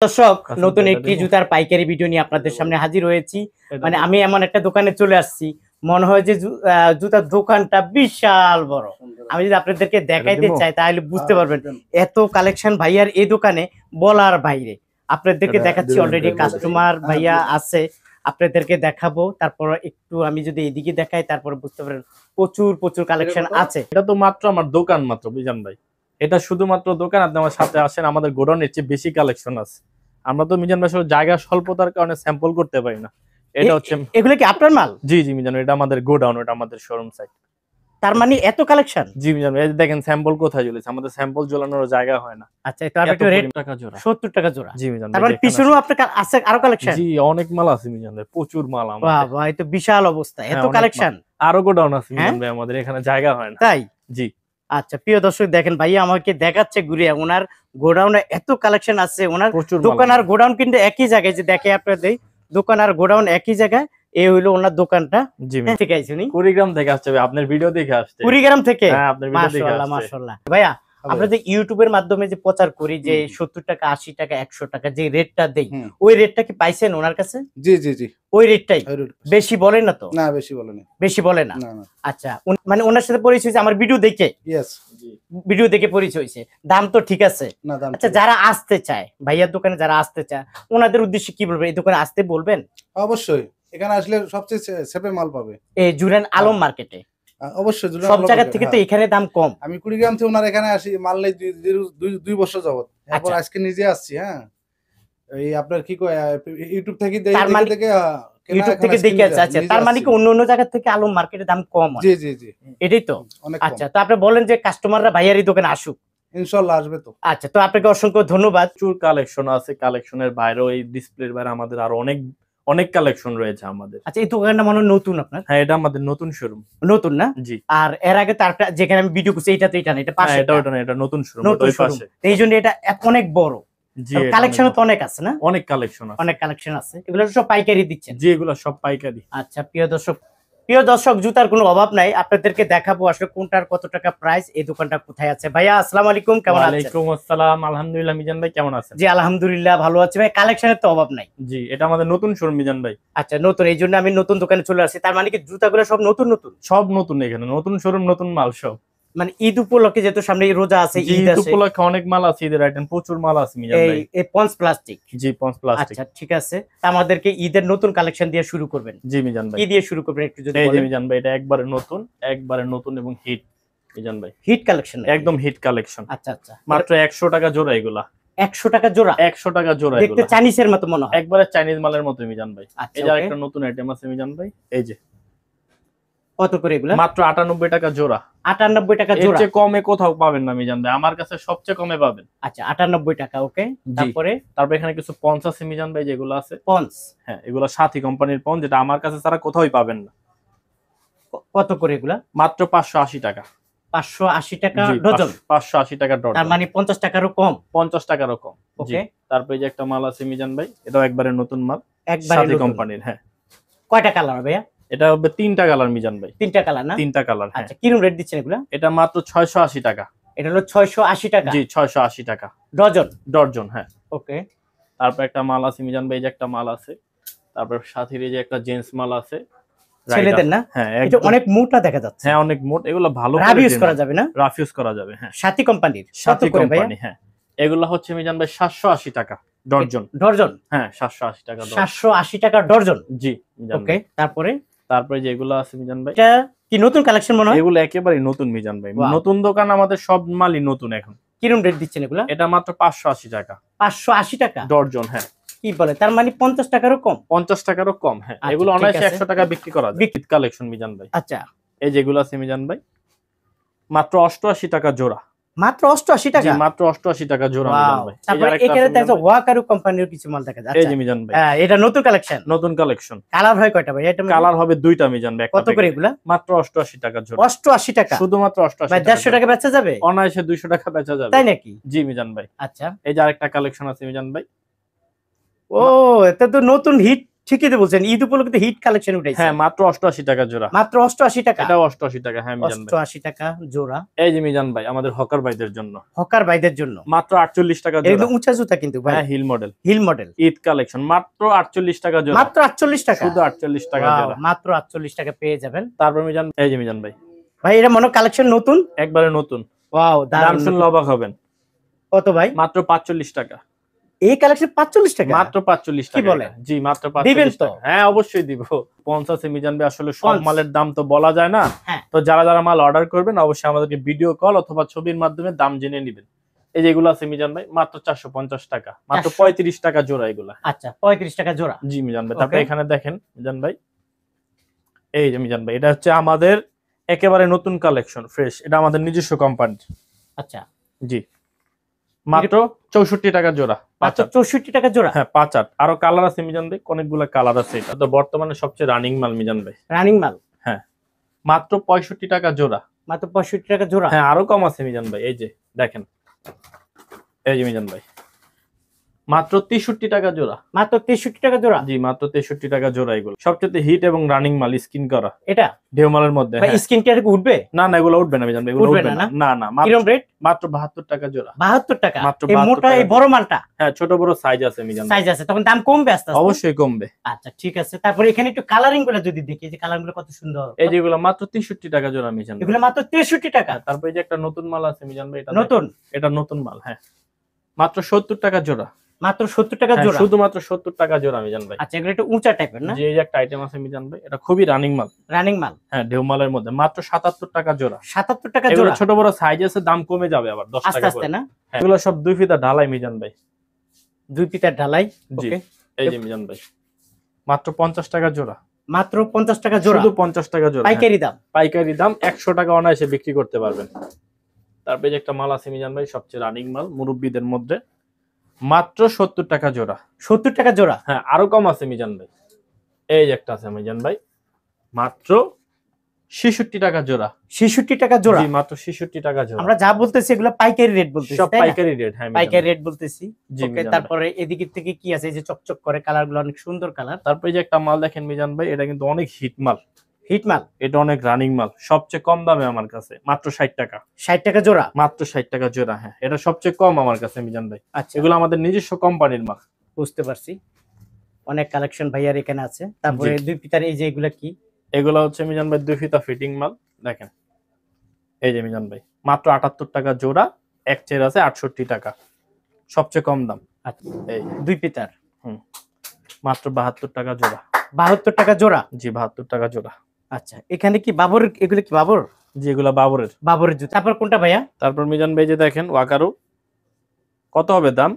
দর্শক নতুন একটি জুতার পাইকারি ভিডিও নিয়ে আপনাদের সামনে হাজির হয়েছি। মানে আমি এমন একটা দোকানে চলে আসছি, মনে হয় যে জুতার দোকানটা বিশাল বড়। আমি যদি আপনাদেরকে দেখাইতে চাই তাহলে বুঝতে পারবেন এত কালেকশন ভাইয়ার এই দোকানে বলার বাইরে। আপনাদেরকে দেখাচ্ছি, অলরেডি কাস্টমার ভাইয়া আছে, আপনাদেরকে দেখাবো। তারপর একটু আমি যদি এদিকে দেখাই তারপর বুঝতে পারেন প্রচুর প্রচুর কালেকশন আছে। এটা তো মাত্র আমার দোকান মাত্র, বুঝান ভাই, এটা শুধুমাত্র দোকান। আপনি আমার সাথে আসেন, আমাদের গোডাউনের চেয়ে বেশি কালেকশন আছে। আমরা তো মিজান ভাই জায়গা স্বল্পতার কারণে স্যাম্পল করতে পারি না। এটা হচ্ছে এগুলো কি আপনার মাল? জি জি মিজান, এটা আমাদের গোডাউন, এটা আমাদের শোরুম সাইট। তার মানে এত কালেকশন? জি মিজান ভাই, দেখেন স্যাম্পল কোথায় ঝুলেছে, আমাদের স্যাম্পল ঝোলানোর জায়গা হয় না। আচ্ছা, এটা একটু রেট টাকা জোড়া, 70 টাকা জোড়া। জি মিজান ভাই, তারপরে পিছনেও আপনার আছে আরো কালেকশন? জি অনেক মাল আছে মিজান ভাই, প্রচুর মাল আমাদের। বাহ বাহ, এই তো বিশাল অবস্থা, এত কালেকশন। আরো গোডাউন আছে মিজান ভাই, আমাদের এখানে জায়গা হয় না। তাই? জি। আচ্ছা প্রিয় দর্শক, দেখেন ভাইয়া আমাকে দেখাচ্ছে ঘুরে, ওনার গোডাউনে এত কালেকশন আছে। ওনার দোকান আর গোডাউন কিন্তু একই জায়গায়, যে দেখে আপনাদের দোকান আর গোডাউন একই জায়গায়। এই হইলো ওনার দোকানটা। জি ঠিক আছে, কুড়িগ্রাম থেকে আসছে, আপনার ভিডিও দেখে আসছে। কুড়িগ্রাম থেকে? হ্যাঁ, আপনার ভিডিও দেখে আসছে। মাশাআল্লাহ ভাইয়া, আমরা যে ইউটিউবের মাধ্যমে যে প্রচার করি যে 70 টাকা 80 টাকা 100 টাকা যে রেটটা দেই, ওই রেটটা কি পাইছেন ওনার কাছে? জি জি জি, ওই রেটটাই। বেশি বলেন না তো? না বেশি বলে না। বেশি বলে না? আচ্ছা, মানে ওনার সাথে পরিচয় হয়েছে আমার ভিডিও দেখে? ইয়েস, ভিডিও দেখে পরিচয় হয়েছে। দাম তো ঠিক আছে? না দাম। আচ্ছা, যারা আসতে চায় ভাইয়ার দোকানে, যারা আসতে চায় ওনাদের উদ্দেশ্যে কি বলবেন? এই দোকানে আসতে বলবেন? অবশ্যই, এখানে আসলে সবচেয়ে সেপে মাল পাবে এই জুরেন আলম মার্কেটে। অবশ্যই সব জায়গা থেকে তো এখানে দাম কম। আমি কুড়িগ্রাম থেকে ওনার এখানে আসি, মাল নেই 2 বছর যাবত। এরপর আজকে নিজে আসছি। হ্যাঁ, এই আপনার কি কয় ইউটিউব থেকে দেখে ইউটিউব থেকে দেখে আছে। আচ্ছা, তার মানে কি অন্য অন্য জায়গা থেকে আলম মার্কেটে দাম কম হয়? জি জি জি, এটাই তো। আচ্ছা, তো আপনি বলেন যে কাস্টমাররা ভাইয়ারই দোকানে আসুক, ইনশাআল্লাহ আসবে তো। আচ্ছা, তো আপনাকে অসংখ্য ধন্যবাদ। প্রচুর কালেকশন আছে, কালেকশনের বাইরেও এই ডিসপ্লের বাইরে আমাদের আরো অনেক কালেকশন রয়েছে আমাদের। আচ্ছা, এই দোকানটা মনে হয় নতুন আপনার? হ্যাঁ, এটা আমাদের নতুন শোরুম। নতুন না? জি। আর এর আগে তারটা যেখানে আমি ভিডিও করছি এটা তো এটা না, এটা পাশে। এটা ওটা না, এটা নতুন শোরুম, ওই পাশে। এই জন্য এটা অনেক বড়। জি, কালেকশন তো অনেক আছে না? অনেক কালেকশন আছে, অনেক কালেকশন আছে। এগুলো সব পাইকারি দিচ্ছেন? জি, এগুলো সব পাইকারি। আচ্ছা প্রিয় দর্শক, জুতার কোনো অভাব নাই। আপনাদেরকে দেখাবো আসলে কোনটার কত টাকা প্রাইস, এই দোকানটা কোথায় আছে। ভাইয়া আসসালামু আলাইকুম, কেমন আছেন? ওয়ালাইকুম আসসালাম, আলহামদুলিল্লাহ। মিজান ভাই কেমন আছেন? জি আলহামদুলিল্লাহ ভালো আছি ভাই। কালেকশনের তো অভাব নাই? জি, এটা আমাদের নতুন শোরুম মিজান ভাই। আচ্ছা, নতুন, এই জন্য আমি নতুন দোকানে চলে আসছি। তার মানে কি জুতাগুলো সব নতুন নতুন? সব নতুন, এখানে নতুন শোরুম, নতুন মাল সব। মানে ঈদ উপলক্ষে যেহেতু সামনে রোজা আছে, ঈদ আছে, ঈদ উপলক্ষে অনেক মাল আছে, ঈদের আইটেম প্রচুর মাল আছে মিজান ভাই। এই পঞ্চ প্লাস্টিক? জি, পঞ্চ প্লাস্টিক। আচ্ছা ঠিক আছে, আমাদেরকে ঈদের নতুন কালেকশন দিয়ে শুরু করবেন? জি মিজান ভাই, কি দিয়ে শুরু করবেন একটু যদি বলেন? এই যে মিজান ভাই, এটা একবারে নতুন এবং হিট মিজান ভাই, হিট কালেকশন, একদম হিট কালেকশন। আচ্ছা আচ্ছা, মাত্র 100 টাকা জোড়া এগুলা। 100 টাকা জোড়া? 100 টাকা জোড়া। দেখতে চাইনিজের মতো মনে হয়, একবারে চাইনিজ মালের মতো মিজান ভাই। আচ্ছা, এই যে আরেকটা নতুন আইটেম আছে মিজান ভাই, এই যে। কত করে এগুলা? মাত্র 98 টাকা জোড়া। 98 টাকা জোড়া? এর চেয়ে কমে কোথাও পাবেন না মিজান ভাই, আমার কাছে সবচেয়ে কমে পাবেন। আচ্ছা, 98 টাকা, ওকে। তারপরে এখানে কিছু পঞ্চ আছে মিজান ভাই, যেগুলো আছে পঞ্চ। হ্যাঁ, এগুলো সাথী কোম্পানির পঞ্চ, যেটা আমার কাছে ছাড়া কোথাওই পাবেন না। কত করে এগুলা? মাত্র 580 টাকা। 580 টাকা ডজন? 580 টাকা ডজন, তার মানে 50 টাকারও কম? 50 টাকারও কম, ওকে। তারপরে যে একটা মাল আছে মিজান ভাই, এটাও একবারে নতুন মাল, সাথী কোম্পানির। হ্যাঁ। কয়টা কালার ভাইয়া? এটা হবে 3টা কালার মিজান ভাই। 3টা কালার না? 3টা কালার। আচ্ছা, কিরকম রেট দিচ্ছেন এগুলা? এটা মাত্র 680 টাকা। এটা হলো 680 টাকা? জি, 680 টাকা ডজন। হ্যাঁ, ওকে। তারপর একটা মাল আছে মিজান ভাই, যে একটা মাল আছে। তারপর সাথীর যে একটা জেন্টস মাল আছে, ছেলেদের না? হ্যাঁ, এটা অনেক মোটা দেখা যাচ্ছে। হ্যাঁ, অনেক মোটা। এগুলো ভালো রাফ ইউজ করা যাবে না? রাফ ইউজ করা যাবে, হ্যাঁ। সাথী কোম্পানির? সাথী কোম্পানি, হ্যাঁ। এগুলো হচ্ছে মিজান ভাই 780 টাকা ডজন। ডজন? হ্যাঁ, 780 টাকা ডজন। 780 টাকা ডজন? জি মিজান ভাই। ওকে, তারপরে যেগুলো আছে মিজান ভাই, এটা কি নতুন কালেকশন মনে হয়? এগুলো একেবারে নতুন মিজান ভাই, নতুন দোকান, আমাদের সব মালই নতুন এখন। কিরকম রেট দিচ্ছেন এগুলা? এটা মাত্র 580 টাকা। 580 টাকা ডজন? হ্যাঁ। কি বলে, তার মানে 50 টাকারও কম? 50 টাকারও কম, হ্যাঁ। এগুলো অনায়াসে 100 টাকা বিক্রি করা যায়। বিক্রিত কালেকশন মিজান ভাই। আচ্ছা, এই যেগুলো আছে মিজান ভাই, মাত্র 88 টাকা জোড়া। মাত্র 88 টাকা? জি, মাত্র 88 টাকা জোড়া মিজান ভাই। তারপরে এখানে দেখো ওয়াকারু কোম্পানির কিছু মাল দেখা যাচ্ছে। এই যে মিজান ভাই, হ্যাঁ, এটা নতুন কালেকশন? নতুন কালেকশন। কালার হয় কয়টা ভাই এটা? কালার হবে 2টা মিজান ভাই। কত করে এগুলা? মাত্র 88 টাকা জোড়া। 88 টাকা? শুধুমাত্র 88 ভাই, 150 টাকা বেচা যাবে? অনায়াসে 200 টাকা বেচা যাবে। তাই নাকি? জি মিজান ভাই। আচ্ছা, এই যে আরেকটা কালেকশন আছে মিজান ভাই। ও, এটা তো নতুন হিট ঠিকই তো বলছেন, ঈদ উপলক্ষে হিট কালেকশন উঠাইছে। হ্যাঁ মাত্র 88 টাকা জোড়া। মাত্র 88 টাকা। এটাও 88 টাকা। হ্যাঁ মিজান ভাই 88 টাকা জোড়া। এই যে মিজান ভাই আমাদের হকার ভাইদের জন্য, হকার ভাইদের জন্য মাত্র 48 টাকা জোড়া। একদম উঁচা জুতা কিন্তু ভাই। হ্যাঁ heel model, heel model Eid collection মাত্র 48 টাকা জোড়া। মাত্র 48 টাকা, শুধু 48 টাকা Wow, জোড়া। মাত্র 48 টাকা পেয়ে যাবেন। তারপর মিজান এই যে মিজান ভাই ভাই এটা মনে কালেকশন নতুন, একবারে নতুন। ওয়াও দাম দারুণ। শুনলে অবাক হবেন, কত ভাই? মাত্র 45 টাকা। এই কালেকশন 45 টাকা? মাত্র 45 কি টাকা। বলেন? জি মাত্র দিবেন 45 তো? টাকা। হ্যাঁ অবশ্যই দিব। 50 এ মিজান ভাই আসলে সব 50 মালের দাম তো বলা যায় না। হ্যাঁ। তো যারা যারা মাল অর্ডার করবেন অবশ্যই আমাদেরকে ভিডিও কল অথবা ছবির মাধ্যমে দাম জেনে নেবেন। এই যেগুলো আছে মিজান ভাই মাত্র 450 টাকা, মাত্র 400 35 টাকা জোড়া এগুলা। আচ্ছা 35 টাকা জোড়া। জি মিজান ভাই। Okay. তারপরে এখানে দেখেন মিজান ভাই, এই যে মিজান ভাই এটা হচ্ছে আমাদের একেবারে নতুন কালেকশন, ফ্রেশ। এটা আমাদের নিজস্ব কোম্পানি। আচ্ছা জি মাত্র 64 টাকা জোড়া। মাত্র 64 টাকা জোড়া। হ্যাঁ 5-8 আরো কালার আছে মিজান ভাই, অনেকগুলো কালার আছে। এটা তো বর্তমানে সবচেয়ে রানিং মাল মিজান ভাই। রানিং মাল। হ্যাঁ মাত্র 65 টাকা জোড়া। মাত্র 65 টাকা জোড়া। হ্যাঁ আরো কম আছে মিজান ভাই, এই যে দেখেন, এই যে মিজান ভাই মাত্র 63 টাকা জোড়া। মাত্র 63 টাকা জোড়া। জি মাত্র 63 টাকা জোড়া। এগুলো সবচেয়ে হিট এবং রানিং মাল, স্কিন করা এটা ঢেউ মালের মধ্যে। ভাই হ্যাঁ। স্কিন কেয়ার উঠবে? না না এগুলো উঠবে না মিজান ভাই, এগুলো উঠবে উঠবে না, না। না না কিরকম রেট? মাত্র 72 টাকা জোড়া। 72 টাকা। মাত্র এই 72 মোটা এই টাকা। বড় মালটা? হ্যাঁ ছোট বড় সাইজ আছে মিজান ভাই। সাইজ আছে, তখন দাম কমবে আস্তে আস্তে? অবশ্যই কমবে। আচ্ছা ঠিক আছে। তারপরে এখানে একটু কালারিং গুলো যদি দেখি, যে কালার গুলো কত সুন্দর। এই যেগুলো মাত্র 63 টাকা জোড়া মিজান ভাই। এগুলো মাত্র 63 টাকা। তারপরে এই যে একটা নতুন মাল আছে মিজান ভাই, এটা নতুন? এটা নতুন মাল। হ্যাঁ মাত্র 70 টাকা জোড়া। মাত্র 70 টাকা হ্যাঁ, জোড়া। শুধুমাত্র 70 টাকা জোড়া মিজান ভাই। আচ্ছা এগুলো একটু উঁচা টাইপের না? যে এই যে একটা আইটেম আছে মিজান ভাই, এটা খুবই রানিং মাল। রানিং মাল। হ্যাঁ ঢেউ মালের মধ্যে মাত্র 77 টাকা জোড়া। 77 টাকা এগুলো জোড়া। ছোট বড় সাইজ আছে, দাম কমে যাবে আবার 10 আস্তে টাকা আস্তে করে। না? হ্যাঁ, এগুলো সব 2 ফিতা ঢালাই মিজান ভাই। দুই পিতার ঢালাই। জি। ওকে। এই যে মিজান ভাই মাত্র 50 টাকা জোড়া। মাত্র 50 টাকা জোড়া। শুধু 50 টাকা জোড়া। পাইকারি দাম? হ্যাঁ, পাইকারি দাম 100 টাকা অনায়াসে বিক্রি করতে পারবেন। তারপরে যে একটা মাল আছে মিজান ভাই, সবচেয়ে রানিং মাল মুরব্বিদের মধ্যে, মাত্র 70 টাকা জোড়া। 70 টাকা জোড়া। হ্যাঁ আরো কম আছে মিজান ভাই, এই যে একটা আছে মিজান ভাই মাত্র 66 টাকা জোড়া। 66 টাকা জোড়া। জি মাত্র 66 টাকা জোড়া। আমরা যা বলতেছি এগুলো পাইকারি রেট বলতেছি, সব তাই না? পাইকারি রেট। হ্যাঁ মিজান পাইকারি ভাই। রেট বলতেছি। জি ওকে। মিজান ভাই। তারপরে এদিকে থেকে কি আছে? এই যে চকচক করে কালার গুলো অনেক সুন্দর কালার। তারপরে যে একটা মাল দেখেন মিজান ভাই, এটা কিন্তু অনেক হিট মাল, হিট মাল। এটা অনেক রানিং মাল, সবচেয়ে কম দামে আমার কাছে, মাত্র 60 টাকা। 60 টাকা জোড়া। মাত্র 60 টাকা জোড়া। হ্যাঁ এটা সবচেয়ে কম আমার কাছে মিজান ভাই। আচ্ছা এগুলো আমাদের নিজস্ব কোম্পানির মাল। বুঝতে পারছি। অনেক কালেকশন ভাইয়ার এখানে আছে। তারপরে দুই পিতার এই যে এগুলা কি? এগুলো হচ্ছে মিজান ভাই 2 ফিতা ফিটিং মাল। দেখেন এই যে মিজান ভাই মাত্র 78 টাকা জোড়া। এক চের আছে 68 টাকা, সবচেয়ে কম দাম। আচ্ছা এই দুই পিতার মাত্র 72 টাকা জোড়া। 72 টাকা জোড়া। জি 72 টাকা জোড়া। আচ্ছা এখানে কি বাবর? এগুলো কি বাবর? জি এগুলা বাবরের। বাবরের জুতা। তারপর কোনটা ভাইয়া? তারপর মিজান ভাই যে দেখেন ওয়াকারু, কত হবে দাম?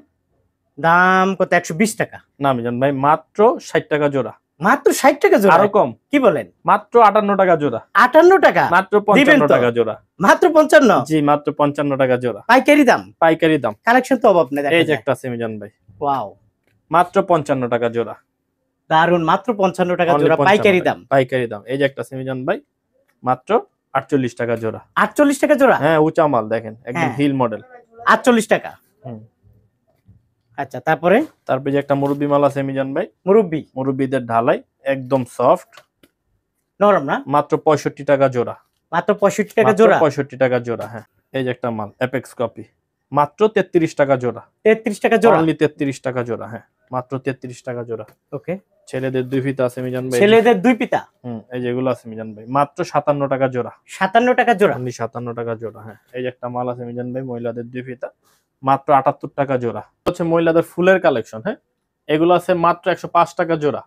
দাম কত? 120 টাকা। না মিজান ভাই মাত্র 60 টাকা জোড়া। মাত্র 60 টাকা জোড়া? আরো কম। কি বলেন? মাত্র 58 টাকা জোড়া। 58 টাকা? মাত্র দিবেন 55 তো? টাকা জোড়া। মাত্র 55? জি মাত্র 55 টাকা জোড়া। পাইকারি দাম? পাইকারি দাম। কালেকশন তো অভাব নেই। এই যে একটা আছে মিজান ভাই, ওয়াও মাত্র 55 টাকা জোড়া। দারুন। মাত্র 55 টাকা Only জোড়া। 55 পাইকারি টাকা। দাম? পাইকারি দাম। এই যে একটা আছে মিজান ভাই মাত্র 48 টাকা জোড়া। 48 টাকা জোড়া? হ্যাঁ উঁচা মাল দেখেন, একদম হ্যাঁ। Heel model. 48 টাকা। আচ্ছা তারপরে তারপরে যে একটা মুরব্বি মাল আছে মিজান ভাই, মুরব্বি মুরব্বিদের ঢালাই, একদম সফট, নরম না? মাত্র 65 টাকা জোড়া। মাত্র 65 টাকা জোড়া? 65 টাকা জোড়া। হ্যাঁ এই যে একটা মাল অ্যাপেক্স কপি, মাত্র 33 টাকা জোড়া। 33 টাকা জোড়া? অনলি 33 টাকা জোড়া। হ্যাঁ মাত্র 33 টাকা জোড়া। ওকে। ছেলেদের 2 ফিতা আছে মিজান ভাই। ছেলেদের দুই পিতা? এই যেগুলো আছে মিজান ভাই মাত্র 57 টাকা জোড়া। 57 টাকা জোড়া? অনলি 57 টাকা জোড়া। হ্যাঁ এই যে একটা মাল আছে মিজান ভাই মহিলাদের 2 ফিতা, মাত্র 78 টাকা জোড়া। হচ্ছে মহিলাদের ফুলের কালেকশন। হ্যাঁ এগুলো আছে মাত্র 105 টাকা জোড়া।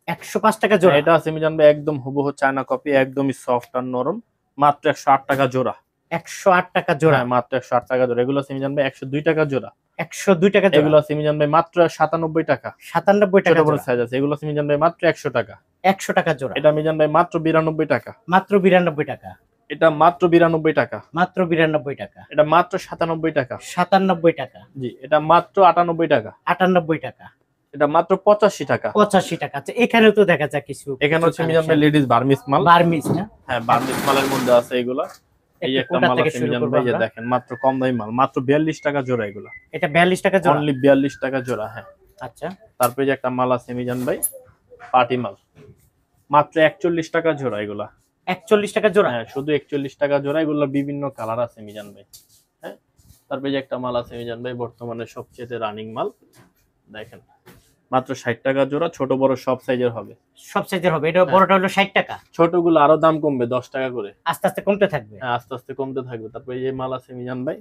105 টাকা জোড়া? এটা আছে মিজান ভাই একদম হুবহু চায়না কপি, একদমই সফট আর নরম, মাত্র 108 টাকা জোড়া। 108 টাকা জোড়া? হ্যাঁ মাত্র 108 টাকা জোড়া। এগুলো আছে মিজান ভাই 102 টাকা জোড়া। 102 টাকা জোড়া? এগুলো আছে মিজান ভাই মাত্র 97 টাকা। 97 ছোট টাকা বড় জোড়া? সাইজ আছে। এগুলো আছে মিজান ভাই মাত্র 100 টাকা। 100 টাকা জোড়া? এটা মিজান ভাই মাত্র 92 টাকা। মাত্র 92 টাকা? এটা মাত্র 92 টাকা। মাত্র 92 টাকা? এটা মাত্র 97 টাকা। 97 টাকা? জি এটা মাত্র 98 টাকা। 98 টাকা? এটা মাত্র 85 টাকা। 85 টাকা? আচ্ছা এখানে তো দেখা যায় কিছু, এখানে হচ্ছে মিজান ভাই লেডিস বার্মিস মাল। বার্মিজ না? হ্যাঁ বার্মিস মালের মধ্যে আছে এগুলা। এই একটা কোনটা মাল থেকে আছে শুরু মিজান করব ভাই, যে আমরা? দেখেন মাত্র কম দামি মাল, মাত্র 42 টাকা জোড়া এগুলা। এটা 42 টাকা জোড়া? অনলি 42 টাকা জোড়া। হ্যাঁ আচ্ছা তারপরে যে একটা মাল আছে মিজান ভাই পার্টি মাল, মাত্র 41 টাকা জোড়া এগুলা। 41 টাকা জোড়া? হ্যাঁ, শুধু 41 টাকা জোড়া। এগুলো বিভিন্ন কালার আছে মিজান ভাই। হ্যাঁ, তারপরে যে একটা মাল আছে মিজান ভাই, বর্তমানে সবচেয়ে রানিং মাল, দেখেন মাত্র 60 টাকা জোড়া। ছোট বড় সব সাইজের হবে। সব সাইজের হবে। এটা বড়টা হলো 60 টাকা, ছোটগুলো আরো দাম কমবে 10 টাকা করে, আস্তে আস্তে কমতে থাকবে। হ্যাঁ, আস্তে আস্তে কমতে থাকবে। তারপরে এই যে মাল আছে মিজান ভাই,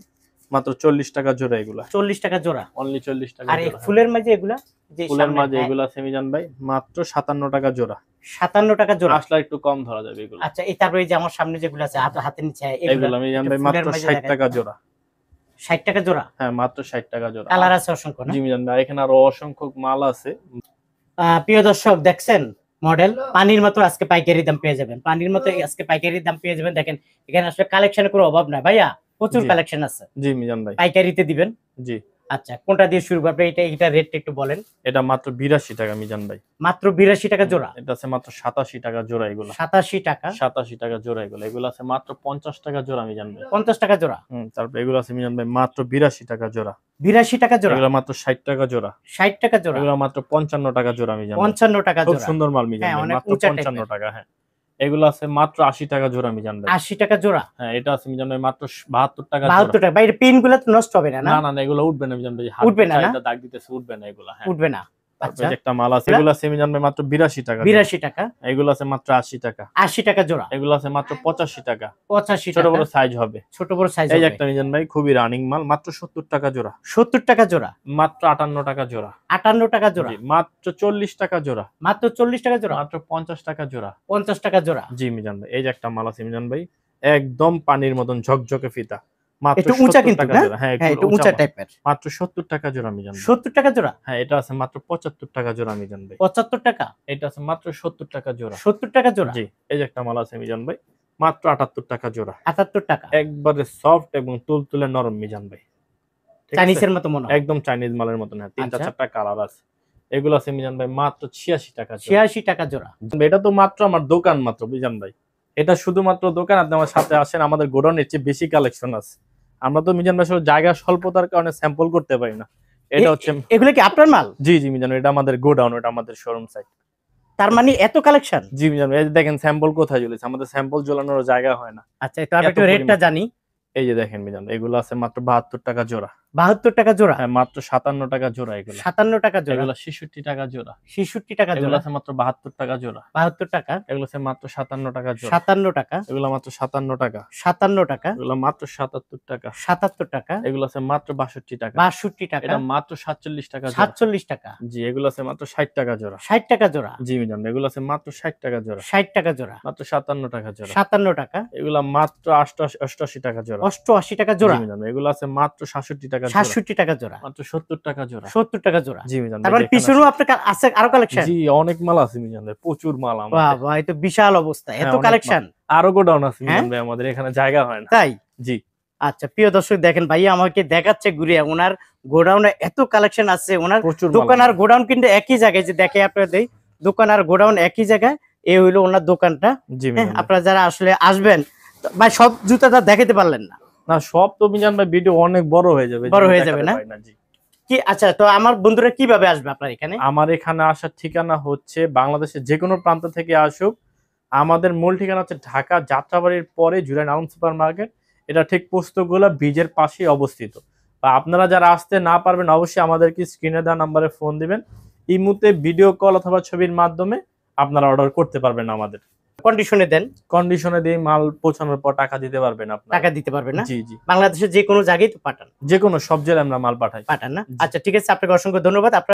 মাত্র 40 টাকা জোড়া এগুলা। 40 টাকা জোড়া, অনলি 40 টাকা আর এই জোড়া। ফুলের মাঝে এগুলা, যে ফুলের মাঝে এগুলা আছে মিজান ভাই, মাত্র 57 টাকা জোড়া। 57 টাকা জোড়া। আসলে একটু কম ধরা যাবে এগুলো। আচ্ছা, এই তারপরে এই যে আমার সামনে যেগুলো আছে হাতের নিচে, এগুলো মিজান ভাই মাত্র 60 টাকা জোড়া। 60 টাকা জোড়া? হ্যাঁ, মাত্র 60 টাকা জোড়া। কালার আছে অসংখ্য না? জি মিজান ভাই, এখানে আরো অসংখ্য মাল আছে। প্রিয় দর্শক দেখছেন মডেল, পানির মতো আজকে পাইকারি দাম পেয়ে যাবেন, পানির মতো আজকে পাইকারি দাম পেয়ে যাবেন। দেখেন এখানে আসলে কালেকশনের কোনো অভাব নাই ভাইয়া, প্রচুর জি। কালেকশন আছে। জি মিজান ভাই, পাইকারিতে দিবেন? জি। আচ্ছা, কোনটা দিয়ে শুরু করবে? এটা রেটটা একটু বলেন। এটা মাত্র 82 টাকা মিজান ভাই। মাত্র 82 টাকা জোড়া? এটা আছে মাত্র 87 টাকা জোড়া এগুলো। 87 টাকা? 87 টাকা জোড়া এগুলো। এগুলো আছে মাত্র 50 টাকা জোড়া মিজান ভাই। 50 টাকা জোড়া? তারপর এগুলো আছে মিজান ভাই মাত্র 82 টাকা জোড়া। 82 টাকা জোড়া? এগুলো মাত্র 60 টাকা জোড়া। 60 টাকা জোড়া? এগুলো মাত্র 55 টাকা জোড়া মিজান ভাই। 55 টাকা খুব জোড়া? সুন্দর মাল মিজান হ্যাঁ, ভাই, অনেক মাত্র উঁচা 55 টাইপের। টাকা। হ্যাঁ, এগুলো আছে মাত্র 80 টাকা জোড়া মিজান ভাই। 80 টাকা জোড়া? হ্যাঁ, এটা আছে মিজান ভাই মাত্র 72 টাকা 72 জোড়া। টাকা? ভাই এর পিন গুলো তো নষ্ট হবে না? না না না, এগুলো উঠবে না মিজান ভাই। উঠবে না, না? এটা দাগ দিতেছে, উঠবে না এগুলো। হ্যাঁ, উঠবে না। তারপরে আচ্ছা, যে একটা মাল আছে, এগুলো আছে মিজান ভাই মাত্র 82 টাকা। 82 টাকা? এগুলো আছে মাত্র 80 টাকা। 80 টাকা জোড়া? এগুলো আছে মাত্র 85 টাকা। 85 ছোট টাকা? বড় সাইজ হবে। ছোট বড় সাইজ এই যে হবে। একটা মিজান ভাই, খুবই রানিং মাল, মাত্র 70 টাকা জোড়া। 70 টাকা জোড়া? মাত্র 58 টাকা জোড়া। 58 টাকা জোড়া? জি, মাত্র 40 টাকা জোড়া। মাত্র 40 টাকা জোড়া? মাত্র 50 টাকা জোড়া। 50 টাকা জোড়া? জি মিজান ভাই, এই যে একটা মাল আছে মিজান ভাই, একদম পানির মতন ঝকঝকে ফিতা, মাত্র একটু উঁচা 70 কিন্তু টাকা না? জোড়া। হ্যাঁ, হ্যাঁ, একটু উঁচা টাইপের। মাত্র 70 টাকা জোড়া মিজান ভাই। 70 টাকা জোড়া? হ্যাঁ, এটা আছে মাত্র 75 টাকা জোড়া মিজান ভাই। 75 টাকা? এটা আছে মাত্র 70 টাকা জোড়া। 70 টাকা জোড়া? জি, এই যে একটা মাল আছে মিজান ভাই, মাত্র 78 টাকা জোড়া। 78 টাকা? একবারে সফট এবং তুলতুলে নরম মিজান ভাই, ঠিক আছে? চাইনিজের মতো মনে হয়। একদম চাইনিজ মালের মতন। হ্যাঁ, 3টা আচ্ছা। 4টা কালার আছে। এগুলো আছে মিজান ভাই মাত্র 86 টাকা জোড়া। 86 টাকা জোড়া? এটা তো মাত্র আমার দোকান মাত্র মিজান ভাই, এটা শুধুমাত্র দোকান। আপনি আমার সাথে আসেন, আমাদের গোডাউনের চেয়ে বেশি কালেকশন আছে। আমরা তো মিজান ভাই শুধু জায়গা স্বল্পতার কারণে স্যাম্পল করতে পারি না। এটা হচ্ছে, এগুলো কি আপনার মাল? জি জি মিজান, এটা আমাদের গোডাউন, এটা আমাদের শোরুম সাইট। তার মানে এত কালেকশন? জি মিজান ভাই, এই যে দেখেন স্যাম্পল কোথায় ঝুলেছে, আমাদের স্যাম্পল ঝোলানোর জায়গা হয় না। আচ্ছা, তো আমি এত একটু রেটটা পরিমাণ। জানি। এই যে দেখেন মিজান, এগুলো আছে মাত্র 72 টাকা জোড়া। 72 টাকা জোড়া? হ্যাঁ, মাত্র 57 টাকা জোড়া এগুলো। 57 টাকা জোড়া? এগুলো 66 টাকা জোড়া। 66 টাকা এগুলো জোড়া? আছে মাত্র 72 টাকা জোড়া। 72 টাকা? এগুলো আছে মাত্র 57 টাকা জোড়া। 57 টাকা? এগুলো মাত্র 57 টাকা। 57 টাকা? এগুলো মাত্র 77 টাকা। 77 টাকা? এগুলো আছে মাত্র 62 টাকা। 62 টাকা? এটা মাত্র 47 টাকা জোড়া। 47 টাকা? জি, এগুলো আছে মাত্র 60 টাকা জোড়া। 60 টাকা জোড়া? জি মিজান, এগুলো আছে মাত্র 60 টাকা জোড়া। 60 টাকা জোড়া? মাত্র 57 টাকা জোড়া। 57 টাকা? এগুলো মাত্র 88 টাকা জোড়া। 88 টাকা জোড়া? জি মিজান, এগুলো আছে মাত্র 67 টাকা জোড়া। 67 টাকা জোড়া? মাত্র 70 টাকা জোড়া। 70 টাকা জোড়া? জি মিজান, তার মানে পিছনেও আপনার আছে আরো কালেকশন? জি, অনেক মাল আছে মিজান ভাই, প্রচুর মাল বাহ আমাদের। বাহ, এই তো বিশাল অবস্থা, হ্যাঁ, এত অনেক কালেকশন। আরো গোডাউন আছে হ্যাঁ? মিজান ভাই, আমাদের এখানে জায়গা হয় না। তাই? জি। আচ্ছা, প্রিয় দর্শক দেখেন ভাইয়া আমাকে দেখাচ্ছে ঘুরে, ওনার গোডাউনে এত কালেকশন আছে। ওনার প্রচুর দোকান আর গোডাউন কিন্তু একই জায়গায়, যে দেখে আপনাদের দোকান আর গোডাউন একই জায়গায়। এই হইলো ওনার দোকানটা। জি হ্যাঁ, মিজান ভাই। আপনারা যারা আসলে আসবেন, ভাই সব জুতাটা দেখাতে পারলেন না। না, সব তো মিজান ভাই ভিডিও অনেক বড় হয়ে যাবে। বড় হয়ে দেখাতে যাবে না? পারি জি। কি আচ্ছা, তো আমার বন্ধুরা কিভাবে আসবে আপনার এখানে? আমার এখানে আসার ঠিকানা হচ্ছে, বাংলাদেশের যে কোনো প্রান্ত থেকে আসুক, আমাদের মূল ঠিকানা হচ্ছে ঢাকা যাত্রাবাড়ির পরে জুরাইন আলম সুপার মার্কেট। এটা ঠিক পোস্তগোলা ব্রিজের পাশেই অবস্থিত। বা আপনারা যারা আসতে না পারবেন, অবশ্যই আমাদেরকে স্ক্রিনে দেওয়া নাম্বারে ফোন দিবেন। এই মুহূর্তে ভিডিও কল অথবা ছবির মাধ্যমে আপনারা অর্ডার করতে পারবেন। আমাদের কন্ডিশনে দেন? কন্ডিশনে দিয়ে মাল পৌঁছানোর পর টাকা দিতে পারবেন আপনারা। টাকা দিতে পারবেন না? জি জি, বাংলাদেশের যে কোনো জায়গায় তো পাঠান? যে কোনো সব জেলায় আমরা মাল পাঠাই। পাঠান না? জি। আচ্ছা, ঠিক আছে, আপনাকে অসংখ্য ধন্যবাদ। আপনার